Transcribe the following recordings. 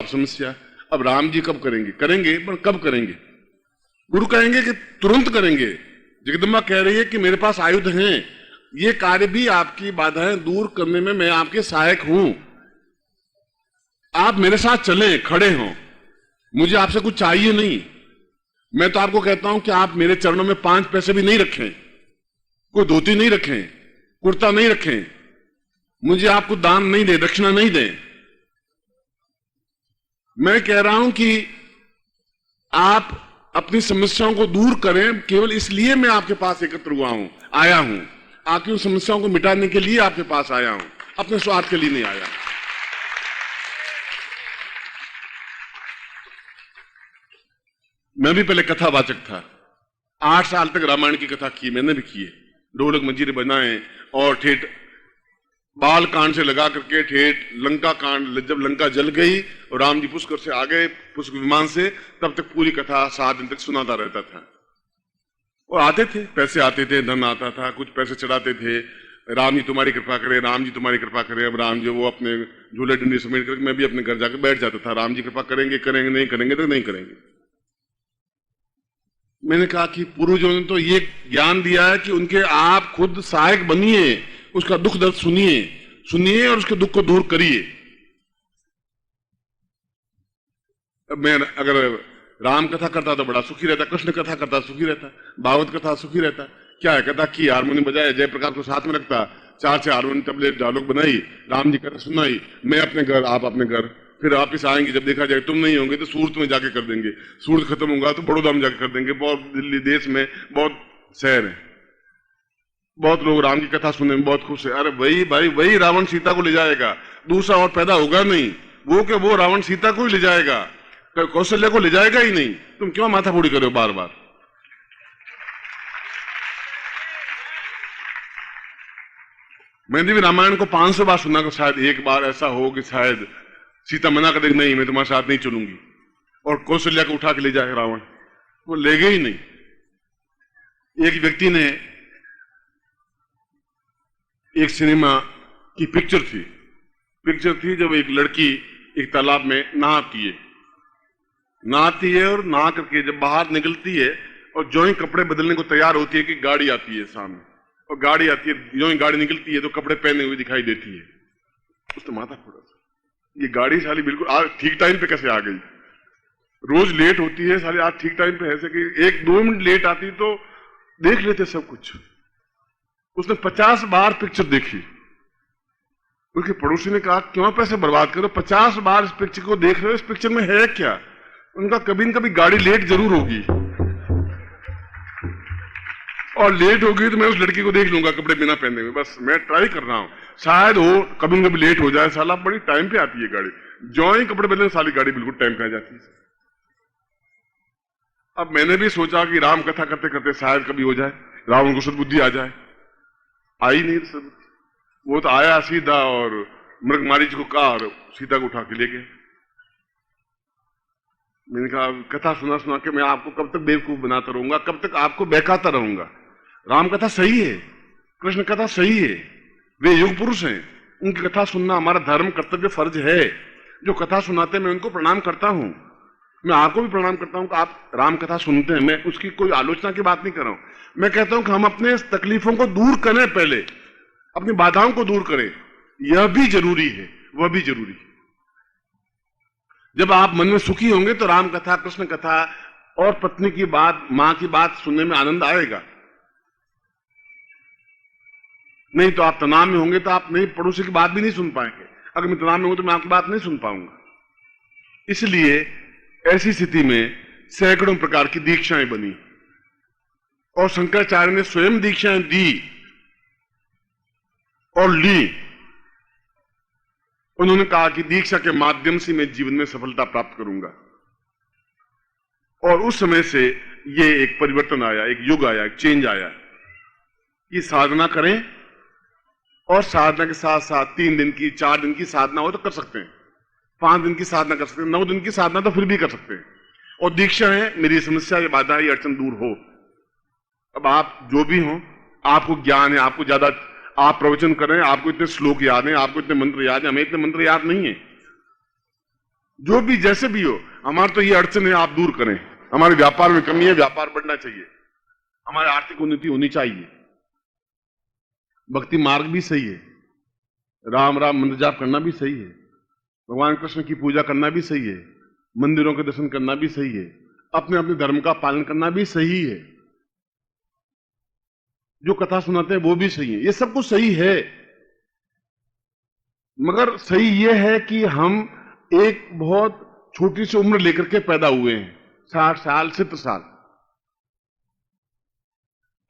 समस्या। अब राम जी कब करेंगे? करेंगे, पर कब करेंगे? गुरु कहेंगे कि तुरंत करेंगे। जगदम्बा कह रही है कि मेरे पास आयुध हैं, ये कार्य भी आपकी बाधाएं दूर करने में मैं आपके सहायक हूं, आप मेरे साथ चलें, खड़े हों, मुझे आपसे कुछ चाहिए नहीं। मैं तो आपको कहता हूं कि आप मेरे चरणों में 5 पैसे भी नहीं रखें, कोई धोती नहीं रखें, कुर्ता नहीं रखें, मुझे आपको दान नहीं दें, दक्षिणा नहीं दें। मैं कह रहा हूं कि आप अपनी समस्याओं को दूर करें, केवल इसलिए मैं आपके पास एकत्र हुआ हूं, आया हूं, आपकी उन समस्याओं को मिटाने के लिए आपके पास आया हूं, अपने स्वार्थ के लिए नहीं आया। मैं भी पहले कथावाचक था, 8 साल तक रामायण की कथा की, मैंने भी की है, ढोलक मंजीरे बनाए और ठेठ बाल कांड से लगा करके ठेठ लंका कांड, जब लंका जल गई और राम जी पुष्कर से आ गए, पुष्कर विमान से, तब तक पूरी कथा 7 दिन तक सुनाता रहता था। और आते थे, पैसे आते थे, धन आता था, कुछ पैसे चढ़ाते थे, राम जी तुम्हारी कृपा करें, राम जी तुम्हारी कृपा करें। अब राम जी वो अपने झूले डंडी समेट करके मैं भी अपने घर जाकर बैठ जाता था, राम जी कृपा करेंगे, करेंगे, नहीं करेंगे तो नहीं करेंगे। मैंने कहा कि पूर्वजों ने तो ये ज्ञान दिया है कि उनके आप खुद सहायक बनिए, उसका दुख दर्द सुनिए, सुनिए और उसके दुख को दूर करिए। अब मैं अगर राम कथा करता तो बड़ा सुखी रहता, कृष्ण कथा करता सुखी रहता, भागवत कथा सुखी रहता। क्या है, कथा की, हारमोनियम बजाया, जयप्रकाश को साथ में रखता, 4 से हारमोनियम तबले डायलॉग बनाई, राम जी कथा सुनाई, मैं अपने घर, आप अपने घर, फिर वापिस आएंगे, जब देखा जाए तुम नहीं होंगे तो सूरत में जाके कर देंगे, सूरत खत्म होगा तो बड़ौदा में जाके कर देंगे। बहुत दिल्ली देश में बहुत शहर है, बहुत लोग राम की कथा सुनने में बहुत खुश है। अरे वही भाई, वही रावण सीता को ले जाएगा, दूसरा और पैदा होगा नहीं। वो कि वो रावण सीता को ही ले जाएगा, कौशल्या को ले जाएगा ही नहीं। तुम क्यों माथा फोड़ी करो बार बार? मैंने भी रामायण को 500 बार सुना कि शायद एक बार ऐसा हो कि शायद सीता मना कर देगी, नहीं मैं तुम्हारे साथ नहीं चलूंगी, और कौशल्या को उठा के ले जाए रावण, वो ले गए ही नहीं। एक व्यक्ति ने, एक सिनेमा की पिक्चर थी जब एक लड़की एक तालाब में नहाती है और नहा करके जब बाहर निकलती है और जो ही कपड़े बदलने को तैयार होती है कि गाड़ी आती है सामने, और गाड़ी आती है, जो ही गाड़ी निकलती है तो कपड़े पहने हुए दिखाई देती है। उसने माथा फोड़ा, ये गाड़ी साली बिल्कुल ठीक टाइम पे कैसे आ गई? रोज लेट होती है साली, आज ठीक टाइम पे ऐसे कि 1-2 मिनट लेट आती तो देख लेते सब कुछ। उसने 50 बार पिक्चर देखी। उसके पड़ोसी ने कहा क्यों पैसे बर्बाद करो, 50 बार इस पिक्चर को देख रहे हो, इस पिक्चर में है क्या? उनका कभी न कभी गाड़ी लेट जरूर होगी, और लेट होगी तो मैं उस लड़की को देख लूंगा कपड़े बिना पहने हुए, बस मैं ट्राई कर रहा हूं, शायद हो कभी न कभी लेट हो जाए। साला बड़ी टाइम पे आती है गाड़ी, जो ही कपड़े बदले साली गाड़ी बिल्कुल टाइम पे आ जाती है। अब मैंने भी सोचा कि राम कथा करते करते शायद कभी हो जाए, रावण को सद्बुद्धि आ जाए, आई नहीं सद्बुद्धि। वो तो आया सीधा और मृगमारीच को कहा और सीता को उठा के ले गए। मैंने कहा कथा सुना के मैं आपको कब तक बेवकूफ बनाता रहूंगा, कब तक आपको बहकाता रहूंगा? राम कथा सही है, कृष्ण कथा सही है, वे युग पुरुष हैं, उनकी कथा सुनना हमारा धर्म, कर्तव्य, फर्ज है। जो कथा सुनाते मैं उनको प्रणाम करता हूं, मैं आपको भी प्रणाम करता हूं कि आप राम कथा सुनते हैं। मैं उसकी कोई आलोचना की बात नहीं कर रहा हूं, मैं कहता हूं कि हम अपने तकलीफों को दूर करें, पहले अपनी बाधाओं को दूर करें, यह भी जरूरी है, वह भी जरूरी है। जब आप मन में सुखी होंगे तो राम कथा, कृष्ण कथा और पत्नी की बात, मां की बात सुनने में आनंद आएगा। नहीं तो आप तनाव में होंगे तो आप नहीं, पड़ोसी की बात भी नहीं सुन पाएंगे। अगर मैं तनाव में हूं तो मैं आपकी बात नहीं सुन पाऊंगा। इसलिए ऐसी स्थिति में सैकड़ों प्रकार की दीक्षाएं बनी और शंकराचार्य ने स्वयं दीक्षाएं दी और ली। उन्होंने कहा कि दीक्षा के माध्यम से मैं जीवन में सफलता प्राप्त करूंगा, और उस समय से ये एक परिवर्तन आया, एक युग आया, एक चेंज आया कि साधना करें, और साधना के साथ साथ 3 दिन की, 4 दिन की साधना हो तो कर सकते हैं, 5 दिन की साधना कर सकते हैं, 9 दिन की साधना तो फिर भी कर सकते हैं। और दीक्षा है मेरी समस्या, ये बाधा, ये अड़चन दूर हो। अब आप जो भी हो, आपको ज्ञान है, आपको ज्यादा, आप प्रवचन करें, आपको इतने श्लोक याद हैं, आपको इतने मंत्र याद हैं, हमें इतने मंत्र याद नहीं है। जो भी जैसे भी हो, हमारी तो ये अड़चन है, आप दूर करें। हमारे व्यापार में कमी है, व्यापार बढ़ना चाहिए, हमारी आर्थिक उन्नति होनी चाहिए, भक्ति मार्ग भी सही है, राम राम मंत्र जाप करना भी सही है, भगवान कृष्ण की पूजा करना भी सही है, मंदिरों के दर्शन करना भी सही है, अपने अपने धर्म का पालन करना भी सही है, जो कथा सुनाते हैं वो भी सही है, ये सब कुछ सही है। मगर सही ये है कि हम एक बहुत छोटी सी उम्र लेकर के पैदा हुए हैं, 60 साल 70 साल।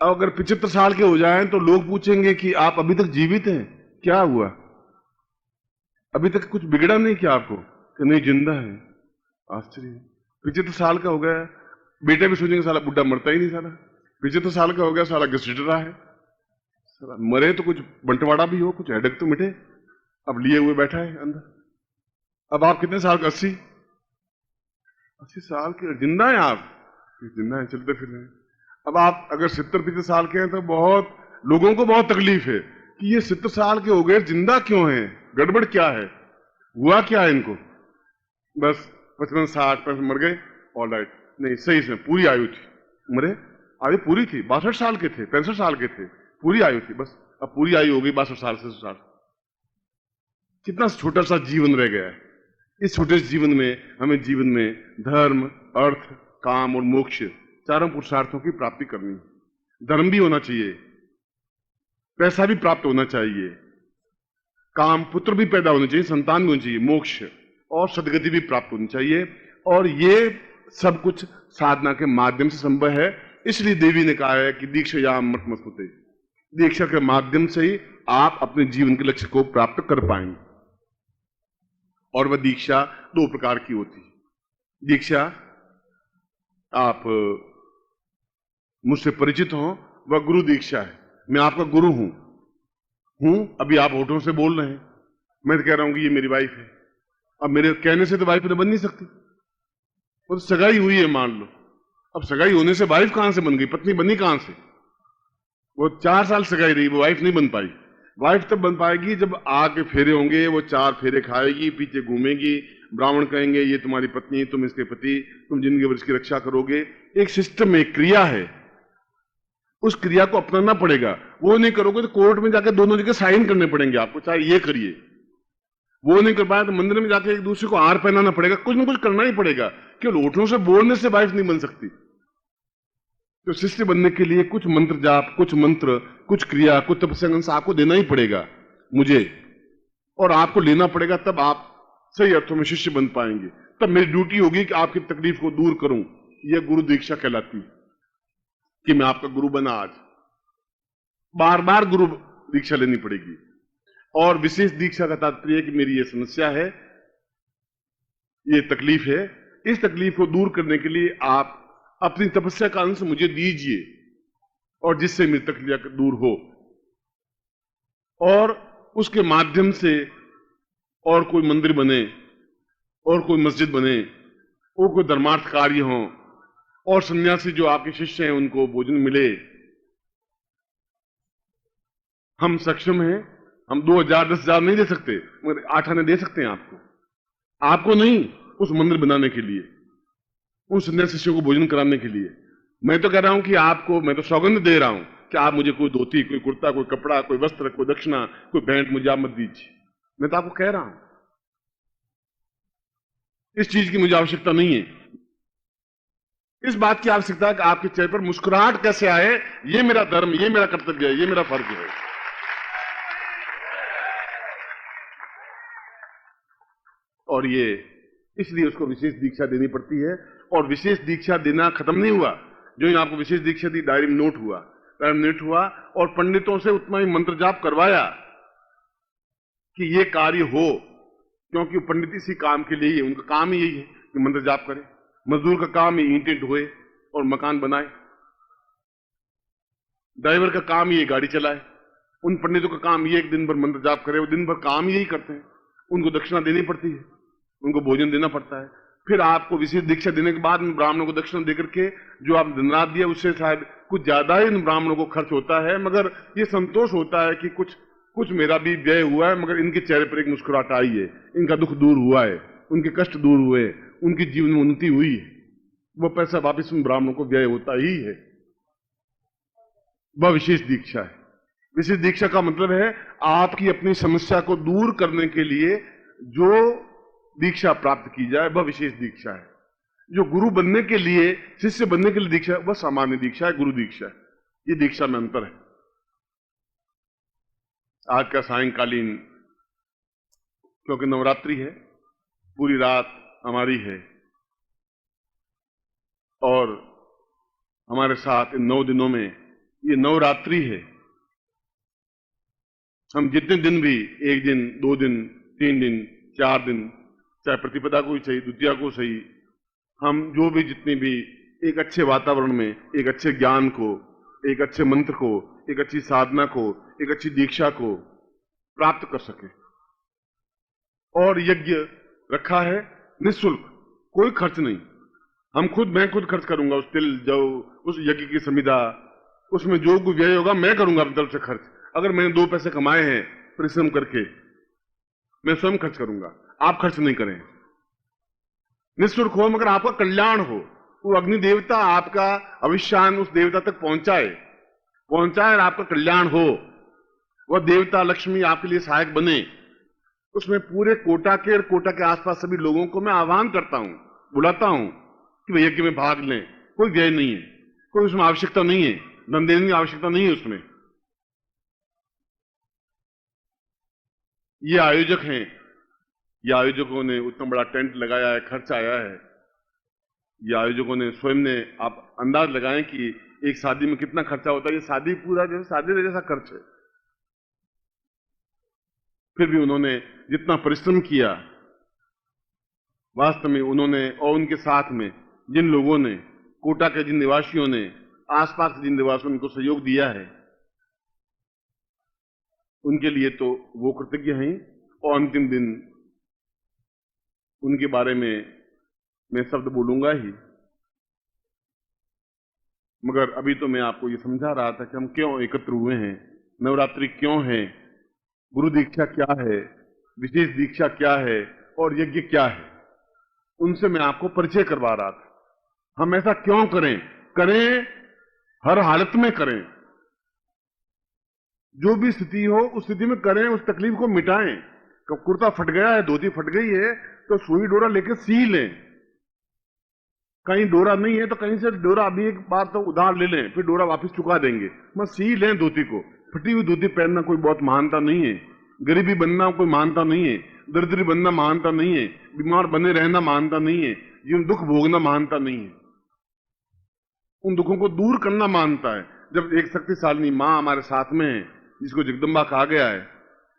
अब अगर 75 साल के हो जाएं तो लोग पूछेंगे कि आप अभी तक जीवित हैं, क्या हुआ, अभी तक कुछ बिगड़ा नहीं क्या आपको, कि नहीं जिंदा है। आश्चर्य, 75 साल का हो गया, बेटे भी सोचेंगे साला बुढ़ा मरता ही नहीं, साला 75 साल का हो गया, साला घसीट रहा है, साला मरे तो कुछ बंटवाड़ा भी हो, कुछ हेडक तो मिटे, अब लिए हुए बैठा है अंदर। अब आप कितने साल का, 80 साल के जिंदा है आप, जिंदा है, चलते फिर रहे। अब आप अगर 70-75 साल के हैं तो बहुत लोगों को बहुत तकलीफ है कि ये 70 साल के हो गए, जिंदा क्यों हैं, गड़बड़ क्या है, हुआ क्या है इनको, बस 55 60 पैंसठ मर गए, ऑल राइट, नहीं सही से पूरी आयु थी, मरे, आयु पूरी थी, 62 साल के थे, 65 साल के थे, पूरी आयु थी, बस अब पूरी आयु हो गई 62 साल से 60। कितना छोटा सा जीवन रह गया है। इस छोटे से जीवन में हमें जीवन में धर्म, अर्थ, काम और मोक्ष चारों पुरुषार्थों की प्राप्ति करनी है। धर्म भी होना चाहिए, पैसा भी प्राप्त होना चाहिए, काम पुत्र भी पैदा होने चाहिए, संतान भी होनी चाहिए, मोक्ष और सदगति भी प्राप्त होनी चाहिए, और ये सब कुछ साधना के माध्यम से संभव है। इसलिए देवी ने कहा है कि दीक्षायाम मतमस्तुते, दीक्षा के माध्यम से ही आप अपने जीवन के लक्ष्य को प्राप्त कर पाएंगे। और वह दीक्षा 2 प्रकार की होती है। दीक्षा आप मुझसे परिचित हो, वह गुरु दीक्षा है, मैं आपका गुरु हूं। अभी आप होठों से बोल रहे हैं, मैं तो कह रहा हूं कि ये मेरी वाइफ है, अब मेरे कहने से तो वाइफ तो बन नहीं सकती, वो तो सगाई हुई है मान लो, अब सगाई होने से वाइफ कहां से बन गई, पत्नी बनी कहां से, वो 4 साल सगाई रही, वो वाइफ नहीं बन पाई। वाइफ तब बन पाएगी जब आके फेरे होंगे, वो 4 फेरे खाएगी, पीछे घूमेगी, ब्राह्मण कहेंगे ये तुम्हारी पत्नी, तुम इसके पति, तुम जिंदगी भर इसकी रक्षा करोगे। एक सिस्टम है, क्रिया है, उस क्रिया को अपनाना पड़ेगा। वो नहीं करोगे तो कोर्ट में जाकर दोनों जगह साइन करने पड़ेंगे आपको, चाहे ये करिए, वो नहीं कर पाया तो मंदिर में जाकर एक दूसरे को हार पहनाना पड़ेगा, कुछ ना कुछ करना ही पड़ेगा। केवल होठों से बोलने से वाइफ नहीं बन सकती। तो शिष्य बनने के लिए कुछ मंत्र जाप, कुछ मंत्र, कुछ क्रिया, कुछ तपस्या आपको देना ही पड़ेगा मुझे, और आपको लेना पड़ेगा, तब आप सही अर्थों में शिष्य बन पाएंगे। तब मेरी ड्यूटी होगी कि आपकी तकलीफ को दूर करूं। यह गुरु दीक्षा कहलाती है कि मैं आपका गुरु बना। आज बार बार गुरु दीक्षा लेनी पड़ेगी। और विशेष दीक्षा का तात्पर्य है कि मेरी ये समस्या है, ये तकलीफ है, इस तकलीफ को दूर करने के लिए आप अपनी तपस्या का अंश मुझे दीजिए, और जिससे मेरी तकलीफ दूर हो, और उसके माध्यम से और कोई मंदिर बने, और कोई मस्जिद बने, और कोई धर्मार्थ कार्य हो, और सन्यासी जो आपके शिष्य हैं उनको भोजन मिले। हम सक्षम हैं, हम 2000 10,000 नहीं दे सकते, मगर 8 आने दे सकते हैं आपको नहीं, उस मंदिर बनाने के लिए, उन सन्यासी शिष्यों को भोजन कराने के लिए। मैं तो कह रहा हूं कि आपको, मैं तो सौगंध दे रहा हूं कि आप मुझे कोई धोती, कोई कुर्ता, कोई कपड़ा, कोई वस्त्र, कोई दक्षिणा, कोई भेंट मुझे आप मत दीजिए। मैं तो आपको कह रहा हूं, इस चीज की मुझे आवश्यकता नहीं है। इस बात की आवश्यकता है कि आपके चेहरे पर मुस्कुराहट कैसे आए, ये मेरा धर्म, ये मेरा कर्तव्य है, ये मेरा फर्ज है। और ये इसलिए उसको विशेष दीक्षा देनी पड़ती है। और विशेष दीक्षा देना खत्म नहीं हुआ, जो ही आपको विशेष दीक्षा दी, डायरी में नोट हुआ, और पंडितों से उतना ही मंत्र जाप करवाया कि ये कार्य हो, क्योंकि पंडित इसी काम के लिए ही, उनका काम ही यही है कि मंत्र जाप करे। मजदूर का काम ही ईंटें ढोए और मकान बनाए, ड्राइवर का काम ही गाड़ी चलाए। उन पंडितों का काम ये एक दिन भर मंत्र जाप करे, वो दिन भर काम यही करते हैं। उनको दक्षिणा देनी पड़ती है, उनको भोजन देना पड़ता है। फिर आपको विशेष दीक्षा देने के बाद ब्राह्मणों को दक्षिणा देकर के जो आप दिन रात दिया, उससे शायद कुछ ज्यादा ही इन ब्राह्मणों को खर्च होता है, मगर ये संतोष होता है कि कुछ मेरा भी व्यय हुआ है, मगर इनके चेहरे पर एक मुस्कुराहट आई है, इनका दुख दूर हुआ है। उनके कष्ट दूर हुए, उनके जीवन में उन्नति हुई, वो पैसा वापिस उन ब्राह्मणों को व्यय होता ही है। वह विशेष दीक्षा है। विशेष दीक्षा का मतलब है आपकी अपनी समस्या को दूर करने के लिए जो दीक्षा प्राप्त की जाए वह विशेष दीक्षा है। जो गुरु बनने के लिए, शिष्य बनने के लिए दीक्षा है वह सामान्य दीक्षा है, गुरु दीक्षा है। ये दीक्षा में अंतर है। आज का सायंकालीन, क्योंकि नवरात्रि है, पूरी रात हमारी है और हमारे साथ इन 9 दिनों में ये नवरात्रि है। हम जितने दिन भी, 1 दिन, 2 दिन, 3 दिन, 4 दिन, चाहे प्रतिपदा को ही सही, द्वितीया को सही, हम जो भी जितने भी एक अच्छे वातावरण में, एक अच्छे ज्ञान को, एक अच्छे मंत्र को, एक अच्छी साधना को, एक अच्छी दीक्षा को प्राप्त कर सके। और यज्ञ रखा है निःशुल्क, कोई खर्च नहीं। मैं खुद खर्च करूंगा उस तिल, जौ, उस यज्ञ की संविदा, उसमें जो कुछ व्यय होगा मैं करूंगा अपनी तरफ से खर्च। अगर मैंने 2 पैसे कमाए हैं परिश्रम करके, मैं स्वयं खर्च करूंगा, आप खर्च नहीं करें। निःशुल्क हो मगर आपका कल्याण हो। वो अग्नि देवता आपका अविष्यान उस देवता तक पहुंचाए और आपका कल्याण हो। वह देवता लक्ष्मी आपके लिए सहायक बने। उसमें पूरे कोटा के और कोटा के आसपास सभी लोगों को मैं आह्वान करता हूं, बुलाता हूं कि वे यज्ञ में भाग लें। कोई व्यय नहीं है, कोई उसमें आवश्यकता नहीं है, धन देने की आवश्यकता नहीं है उसमें। ये आयोजक हैं, ये आयोजकों ने उतना बड़ा टेंट लगाया है, खर्च आया है। ये आयोजकों ने स्वयं ने, आप अंदाज लगाएं कि एक शादी में कितना खर्चा होता है। ये शादी पूरा जैसे शादी जैसा खर्च है। फिर भी उन्होंने जितना परिश्रम किया, वास्तव में उन्होंने और उनके साथ में जिन लोगों ने, कोटा के जिन निवासियों ने, आसपास के जिन निवासियों ने उनको सहयोग दिया है, उनके लिए तो वो कृतज्ञ हैं। और अंतिम दिन उनके बारे में मैं शब्द बोलूंगा ही, मगर अभी तो मैं आपको ये समझा रहा था कि हम क्यों एकत्र हुए हैं, नवरात्रि क्यों है, गुरु दीक्षा क्या है, विशेष दीक्षा क्या है और यज्ञ क्या है। उनसे मैं आपको परिचय करवा रहा था। हम ऐसा क्यों करें, हर हालत में करें। जो भी स्थिति हो उस स्थिति में करें, उस तकलीफ को मिटाएं। कुर्ता फट गया है, धोती फट गई है, तो सुई डोरा लेके सी लें। कहीं डोरा नहीं है तो कहीं से डोरा अभी एक बार तो उधार ले लें, फिर डोरा वापस चुका देंगे। बस सी लें धोती को। फटी हुई धोती पहनना कोई बहुत महानता नहीं है, गरीबी बनना कोई महानता नहीं है, दरिद्री बनना महानता नहीं है, बीमार बने रहना महानता नहीं है, जीवन दुख भोगना महानता नहीं है। उन दुखों को दूर करना महानता है। जब एक शक्तिशाली मां हमारे साथ में है, जिसको जगदम्बा कहा गया है,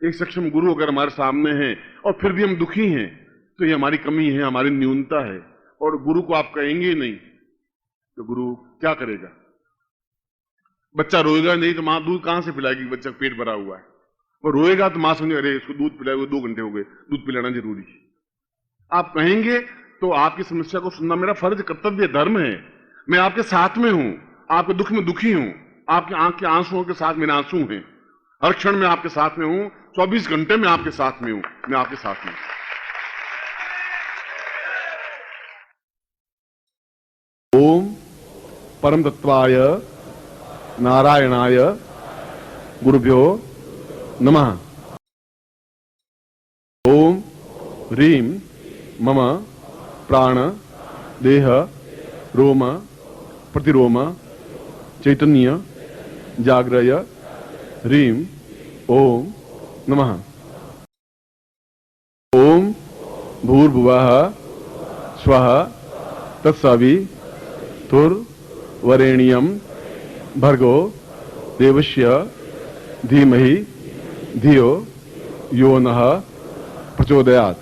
एक सक्षम गुरु अगर हमारे सामने है और फिर भी हम दुखी हैं, तो ये हमारी कमी है, हमारी न्यूनता है। और गुरु को आप कहेंगे ही नहीं तो गुरु क्या करेगा? बच्चा रोएगा नहीं तो मां दूध कहां से पिलाएगी? बच्चा पेट भरा हुआ है, वो रोएगा तो मां समझे अरे इसको दूध पिलाएगा, 2 घंटे हो गए, दूध पिलाना जरूरी है। आप कहेंगे तो आपकी समस्या को सुनना मेरा फर्ज, कर्तव्य, धर्म है। मैं आपके साथ में हूं, आपके दुख में दुखी हूं, आपके आंख के आंसुओं के साथ मेरे आंसू हैं। हर क्षण में आपके साथ में हूं, 24 घंटे में आपके साथ में हूं, मैं आपके साथ में। ओम परम तत्वाय नारायणाय गुरुभ्यो नमः। ओम ह्रीं मम प्राण देह रोम प्रतिरोम चैतन्य जाग्रय ह्रीं ओम नमः। ओम भूर्भुवः स्वः तत्सवितुर्वरेण्यं भर्गो देवस्य धीमहि धियो यो नः प्रचोदयात्।